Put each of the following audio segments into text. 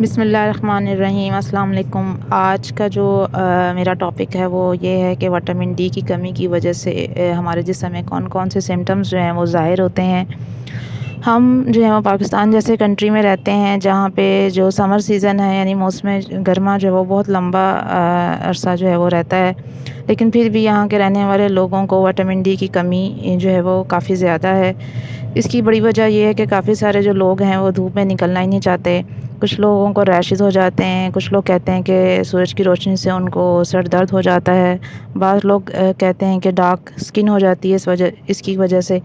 بسم اللہ الرحمن الرحیم۔ السلام علیکم۔ آج کا جو میرا ٹاپک ہے وہ یہ ہے کہ وٹامن ڈی کی کمی کی وجہ سے ہمارے جسم میں کون کون سے سمٹمز جو ہیں وہ ظاہر ہوتے ہیں۔ ہم جو ہے وہ پاکستان جیسے کنٹری میں رہتے ہیں جہاں پہ جو سمر سیزن ہے یعنی موسم گرما جو ہے وہ بہت لمبا عرصہ جو ہے وہ رہتا ہے، لیکن پھر بھی یہاں کے رہنے والے لوگوں کو وٹامن ڈی کی کمی جو ہے وہ کافی زیادہ ہے۔ اس کی بڑی وجہ یہ ہے کہ کافی سارے جو لوگ ہیں وہ دھوپ میں نکلنا ہی نہیں چاہتے۔ کچھ لوگوں کو ریشز ہو جاتے ہیں، کچھ لوگ کہتے ہیں کہ سورج کی روشنی سے ان کو سر درد ہو جاتا ہے، بعض لوگ کہتے ہیں کہ ڈارک سکن ہو جاتی ہے اس کی وجہ سے۔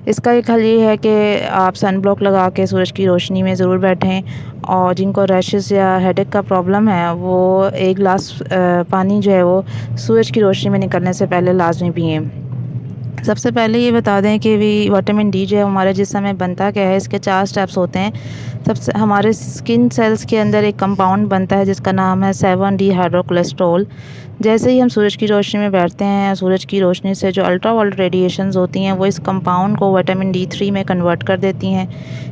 اس کا ایک حل یہ ہے کہ آپ سن بلاک لگا کے سورج کی روشنی میں ضرور بیٹھیں، اور جن کو ریشز یا ہیڈ ایک کا پرابلم ہے وہ ایک گلاس پانی جو ہے وہ سورج کی روشنی میں نکلنے سے پہلے لازمی پئیں۔ سب سے پہلے یہ بتا دیں کہ وٹامن ڈی جو ہے ہمارے جسم میں بنتا کیا ہے۔ اس کے 4 سٹیپس ہوتے ہیں۔ ہمارے اسکن سیلز کے اندر ایک کمپاؤنڈ بنتا ہے جس کا نام ہے 7 ڈی ہائیڈرو کولیسٹرول۔ جیسے ہی ہم سورج کی روشنی میں بیٹھتے ہیں، سورج کی روشنی سے جو الٹرا وائلٹ ریڈیشنز ہوتی ہیں وہ اس کمپاؤنڈ کو وٹامن ڈی 3 میں کنورٹ کر دیتی ہیں۔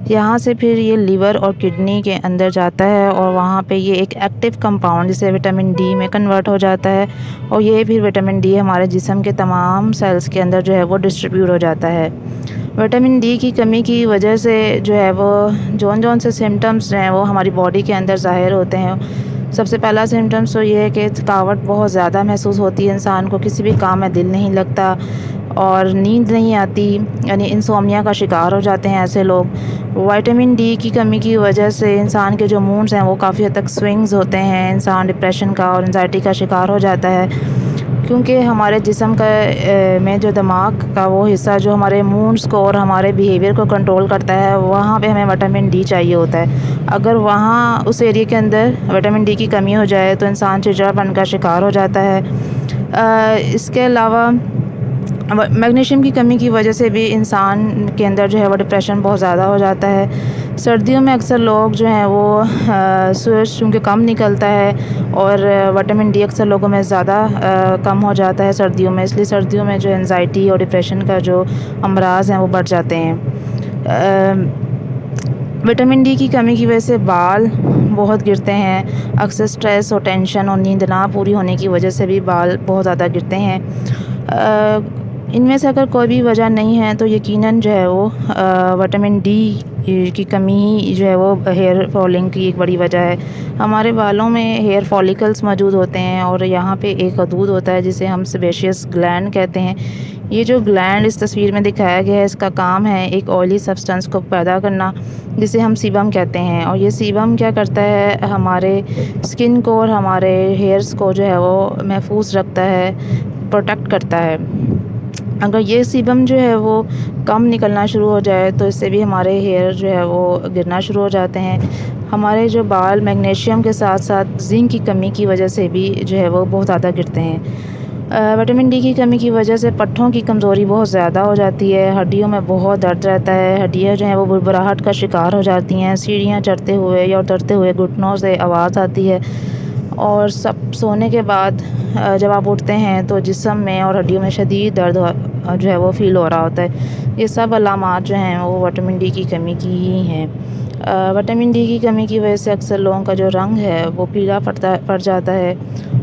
یہاں سے پھر یہ لیور اور کڈنی کے اندر جاتا ہے اور وہاں پہ یہ ایک ایکٹیو کمپاؤنڈ جسے وٹامن ڈی میں کنورٹ ہو جاتا ہے، اور یہ پھر وٹامن ڈی ہمارے جسم کے تمام سیلز کے اندر جو ہے وہ ڈسٹریبیوٹ ہو جاتا ہے۔ وٹامن ڈی کی کمی کی وجہ سے جو ہے وہ جون سے سمٹمز ہیں وہ ہماری باڈی کے اندر ظاہر ہوتے ہیں۔ سب سے پہلا سمٹمز تو یہ ہے کہ تھکاوٹ بہت زیادہ محسوس ہوتی ہے، انسان کو کسی بھی کام میں دل نہیں لگتا اور نیند نہیں آتی، یعنی انسومنیا کا شکار ہو جاتے ہیں ایسے لوگ۔ وٹامن ڈی کی کمی کی وجہ سے انسان کے جو موڈز ہیں وہ کافی حد تک سوئنگز ہوتے ہیں، انسان ڈپریشن کا اور انزائٹی کا شکار ہو جاتا ہے، کیونکہ ہمارے جسم کا میں جو دماغ کا وہ حصہ جو ہمارے موڈز کو اور ہمارے بیہیویئر کو کنٹرول کرتا ہے وہاں پہ ہمیں وٹامن ڈی چاہیے ہوتا ہے۔ اگر وہاں اس ایریے کے اندر وٹامن ڈی کی کمی ہو جائے تو انسان چڑچڑاپن کا شکار ہو جاتا ہے۔ اس کے علاوہ میگنیشیم کی کمی کی وجہ سے بھی انسان کے اندر جو ہے وہ ڈپریشن بہت زیادہ ہو جاتا ہے۔ سردیوں میں اکثر لوگ جو ہیں وہ سورج چونکہ کم نکلتا ہے اور وٹامن ڈی اکثر لوگوں میں زیادہ کم ہو جاتا ہے سردیوں میں، اس لیے سردیوں میں جو انزائٹی اور ڈپریشن کا جو امراض ہیں وہ بڑھ جاتے ہیں۔ وٹامن ڈی کی کمی کی وجہ سے بال بہت گرتے ہیں، اکثر سٹریس اور ٹینشن اور نیند نہ پوری ہونے کی وجہ سے بھی بال بہت زیادہ گرتے ہیں۔ ان میں سے اگر کوئی بھی وجہ نہیں ہے تو یقیناً جو ہے وہ وٹامن ڈی کی کمی ہی جو ہے وہ ہیئر فالنگ کی ایک بڑی وجہ ہے۔ ہمارے بالوں میں ہیئر فالیکلز موجود ہوتے ہیں اور یہاں پہ ایک حدود ہوتا ہے جسے ہم سیبیشیس گلینڈ کہتے ہیں۔ یہ جو گلینڈ اس تصویر میں دکھایا گیا ہے اس کا کام ہے ایک آئلی سبسٹنس کو پیدا کرنا جسے ہم سیبم کہتے ہیں، اور یہ سیبم کیا کرتا ہے، ہمارے سکن کو اور ہمارے ہیئرز کو جو ہے وہ محفوظ رکھتا ہے، پروٹیکٹ کرتا ہے۔ اگر یہ سیبم جو ہے وہ کم نکلنا شروع ہو جائے تو اس سے بھی ہمارے ہیئر جو ہے وہ گرنا شروع ہو جاتے ہیں۔ ہمارے جو بال میگنیشیم کے ساتھ ساتھ زنک کی کمی کی وجہ سے بھی جو ہے وہ بہت زیادہ گرتے ہیں۔ وٹامن ڈی کی کمی کی وجہ سے پٹھوں کی کمزوری بہت زیادہ ہو جاتی ہے، ہڈیوں میں بہت درد رہتا ہے، ہڈیاں جو ہیں وہ بھربراہٹ کا شکار ہو جاتی ہیں، سیڑھیاں چڑھتے ہوئے یا اترتے ہوئے گھٹنوں سے آواز آتی ہے، اور سونے کے بعد جب آپ اٹھتے ہیں تو جسم میں اور ہڈیوں میں شدید درد جو ہے وہ فیل ہو رہا ہوتا ہے۔ یہ سب علامات جو ہیں وہ وٹامن ڈی کی کمی کی ہی ہیں۔ وٹامن ڈی کی کمی کی وجہ سے اکثر لوگوں کا جو رنگ ہے وہ پیلا پڑ جاتا ہے۔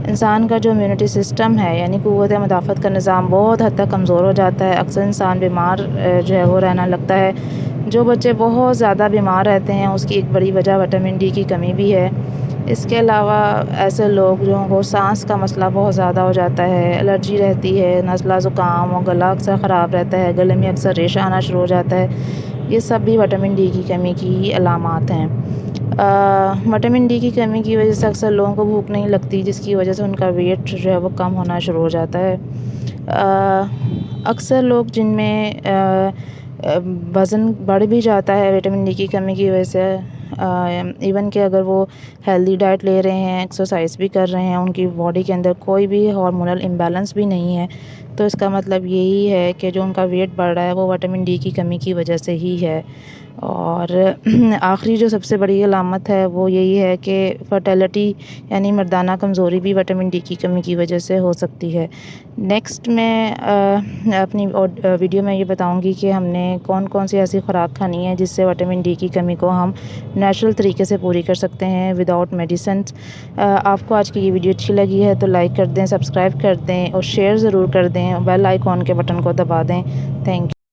انسان کا جو امیونٹی سسٹم ہے یعنی قوت مدافعت کا نظام بہت حد تک کمزور ہو جاتا ہے، اکثر انسان بیمار جو ہے وہ رہنا لگتا ہے۔ جو بچے بہت زیادہ بیمار رہتے ہیں اس کی ایک بڑی وجہ وٹامن ڈی کی کمی بھی ہے۔ اس کے علاوہ ایسے لوگوں کو سانس کا مسئلہ بہت زیادہ ہو جاتا ہے، الرجی رہتی ہے، نزلہ زکام اور گلا اکثر خراب رہتا ہے، گلے میں اکثر ریشہ آنا شروع ہو جاتا ہے، یہ سب بھی وٹامن ڈی کی کمی کی علامات ہیں۔ وٹامن ڈی کی کمی کی وجہ سے اکثر لوگوں کو بھوک نہیں لگتی جس کی وجہ سے ان کا ویٹ جو ہے وہ کم ہونا شروع ہو جاتا ہے۔ اکثر لوگ جن میں وزن بڑھ بھی جاتا ہے وٹامن ڈی کی کمی کی وجہ سے، ایون کہ اگر وہ ہیلدی ڈائٹ لے رہے ہیں، ایکسرسائز بھی کر رہے ہیں، ان کی باڈی کے اندر کوئی بھی ہارمونل امبیلنس بھی نہیں ہے، تو اس کا مطلب یہی ہے کہ جو ان کا ویٹ بڑھ رہا ہے وہ وٹامن ڈی کی کمی کی وجہ سے ہی ہے۔ اور آخری جو سب سے بڑی علامت ہے وہ یہی ہے کہ فرٹیلٹی یعنی مردانہ کمزوری بھی وٹامن ڈی کی کمی کی وجہ سے ہو سکتی ہے۔ نیکسٹ میں اپنی ویڈیو میں یہ بتاؤں گی کہ ہم نے کون کون سی ایسی خوراک کھانی ہے جس سے وٹامن ڈی کی کمی کو ہم نیچرل طریقے سے پوری کر سکتے ہیں وداؤٹ میڈیسنس۔ آپ کو آج کی یہ ویڈیو اچھی لگی ہے تو لائک کر دیں، سبسکرائب کر دیں اور شیئر ضرور کر دیں، بیل آئیکن کے بٹن کو دبا دیں۔ Thank you.